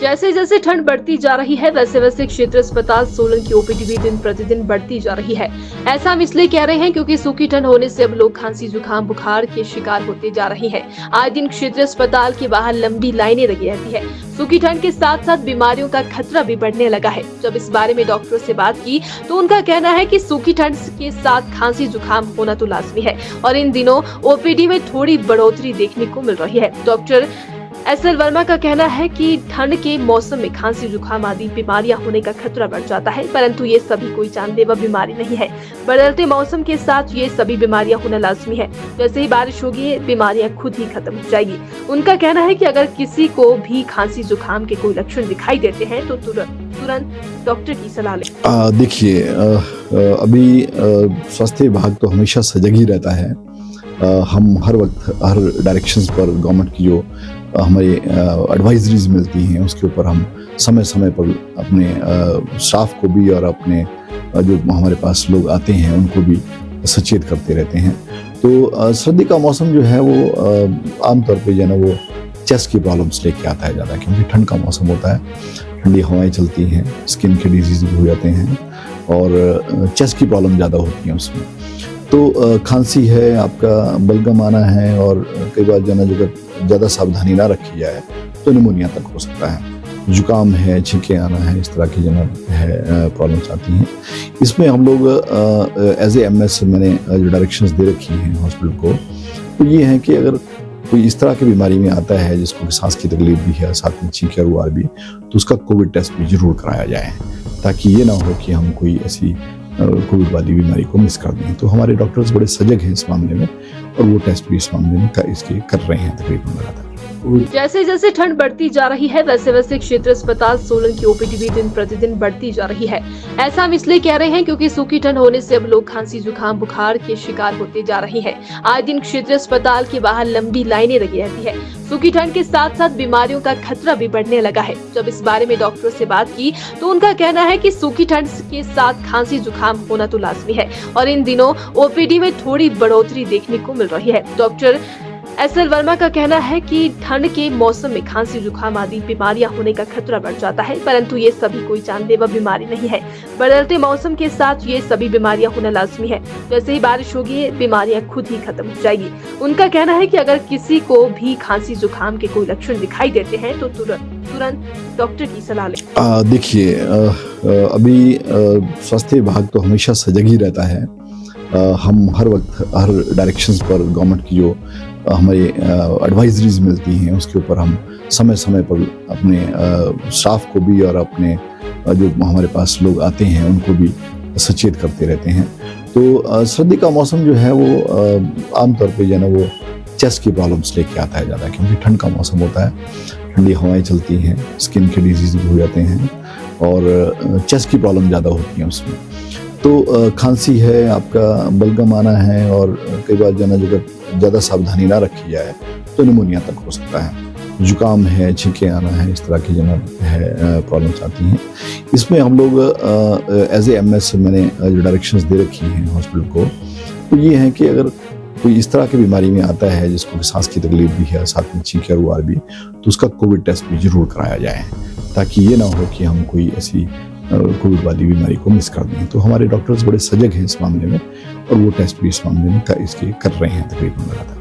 जैसे जैसे ठंड बढ़ती जा रही है वैसे वैसे क्षेत्र अस्पताल सोलन की ओपीडी भी दिन प्रतिदिन बढ़ती जा रही है। ऐसा हम इसलिए कह रहे हैं क्योंकि सूखी ठंड होने से अब लोग खांसी जुकाम बुखार के शिकार होते जा रहे हैं। आए दिन क्षेत्र अस्पताल के बाहर लंबी लाइनें लगी रहती है। सूखी ठंड के साथ साथ बीमारियों का खतरा भी बढ़ने लगा है। जब इस बारे में डॉक्टरों से बात की तो उनका कहना है कि सूखी ठंड के साथ खांसी जुकाम होना तो लाजमी है और इन दिनों ओपीडी में थोड़ी बढ़ोतरी देखने को मिल रही है। डॉक्टर एसएल वर्मा का कहना है कि ठंड के मौसम में खांसी जुकाम आदि बीमारियां होने का खतरा बढ़ जाता है, परंतु ये सभी कोई जानलेवा बीमारी नहीं है। बदलते मौसम के साथ ये सभी बीमारियां होना लाजमी है। जैसे ही बारिश होगी ये बीमारियां खुद ही खत्म हो जाएगी। उनका कहना है कि अगर किसी को भी खांसी जुकाम के कोई लक्षण दिखाई देते हैं तो तुरंत डॉक्टर की सलाह लें। देखिए, अभी स्वास्थ्य विभाग तो हमेशा सजग ही रहता है। हम हर वक्त हर डायरेक्शंस पर गवर्नमेंट की जो हमारी एडवाइजरीज मिलती हैं उसके ऊपर हम समय समय पर अपने स्टाफ को भी और अपने जो हमारे पास लोग आते हैं उनको भी सचेत करते रहते हैं। तो सर्दी का मौसम जो है वो आमतौर पे जो है ना वो चेस्ट की प्रॉब्लम्स लेके आता है ज़्यादा, क्योंकि ठंड का मौसम होता है, ठंडी हवाएं चलती हैं, स्किन के डिजीज भी हो जाते हैं और चेस्ट की प्रॉब्लम ज़्यादा होती है उसमें। तो खांसी है, आपका बलगम आना है और कई बार जो है ना ज़्यादा सावधानी ना रखी जाए तो निमोनिया तक हो सकता है। जुकाम है, छींकें आना है, इस तरह की जो है प्रॉब्लम्स आती हैं। इसमें हम लोग एज ए एमएस मैंने जो डायरेक्शंस दे रखी हैं हॉस्पिटल को, तो ये है कि अगर कोई इस तरह की बीमारी में आता है जिसको सांस की तकलीफ भी है, साथ में छींके और बुखार भी, तो उसका कोविड टेस्ट भी जरूर कराया जाए, ताकि ये ना हो कि हम कोई ऐसी कोविड वाली बीमारी को मिस कर दें। तो हमारे डॉक्टर्स बड़े सजग हैं इस मामले में और वो टेस्ट भी इस मामले में इसके कर रहे हैं तकरीबन लगातार। जैसे जैसे ठंड बढ़ती जा रही है वैसे वैसे क्षेत्र अस्पताल सोलन की ओपीडी भी दिन प्रतिदिन बढ़ती जा रही है। ऐसा हम इसलिए कह रहे हैं क्योंकि सूखी ठंड होने से अब लोग खांसी जुकाम बुखार के शिकार होते जा रहे हैं। आए दिन क्षेत्र अस्पताल के बाहर लंबी लाइनें लगी रहती है। सूखी ठंड के साथ साथ बीमारियों का खतरा भी बढ़ने लगा है। जब इस बारे में डॉक्टरों से बात की तो उनका कहना है कि सूखी ठंड के साथ खांसी जुकाम होना तो लाजमी है और इन दिनों ओपीडी में थोड़ी बढ़ोतरी देखने को मिल रही है। डॉक्टर एसएल वर्मा का कहना है कि ठंड के मौसम में खांसी जुकाम आदि बीमारियां होने का खतरा बढ़ जाता है, परंतु ये सभी कोई जानलेवा बीमारी नहीं है। बदलते मौसम के साथ ये सभी बीमारियां होना लाजमी है। जैसे ही बारिश होगी ये बीमारियां खुद ही खत्म हो जाएगी। उनका कहना है कि अगर किसी को भी खांसी जुकाम के कोई लक्षण दिखाई देते हैं तो तुरंत डॉक्टर की सलाह लें। देखिए, अभी स्वास्थ्य विभाग तो हमेशा सजग ही रहता है। हम हर वक्त हर डायरेक्शंस पर गवर्नमेंट की जो हमारी एडवाइजरीज मिलती हैं उसके ऊपर हम समय समय पर अपने स्टाफ को भी और अपने जो हमारे पास लोग आते हैं उनको भी सचेत करते रहते हैं। तो सर्दी का मौसम जो है वो आमतौर पे जो है ना वो चेस्ट की प्रॉब्लम्स लेके आता है ज़्यादा, क्योंकि ठंड का मौसम होता है, ठंडी हवाएं चलती हैं, स्किन के डिजीज भी हो जाते हैं और चेस्ट की प्रॉब्लम ज़्यादा होती है उसमें। तो खांसी है, आपका बलगम आना है और कई बार जो है ना ज़्यादा सावधानी ना रखी जाए तो निमोनिया तक हो सकता है। जुकाम है, छींकें आना है, इस तरह की जो है प्रॉब्लम्स आती हैं। इसमें हम लोग एज ए एमएस मैंने जो डायरेक्शंस दे रखी हैं हॉस्पिटल को, तो ये है कि अगर कोई इस तरह की बीमारी में आता है जिसको सांस की तकलीफ भी है, साथ में छींके और बुखार भी, तो उसका कोविड टेस्ट भी जरूर कराया जाए, ताकि ये ना हो कि हम कोई ऐसी कोविड वाली बीमारी को मिस कर दें। तो हमारे डॉक्टर्स बड़े सजग हैं इस मामले में और वो टेस्ट भी इस मामले में इसके कर रहे हैं तकरीबन लगातार।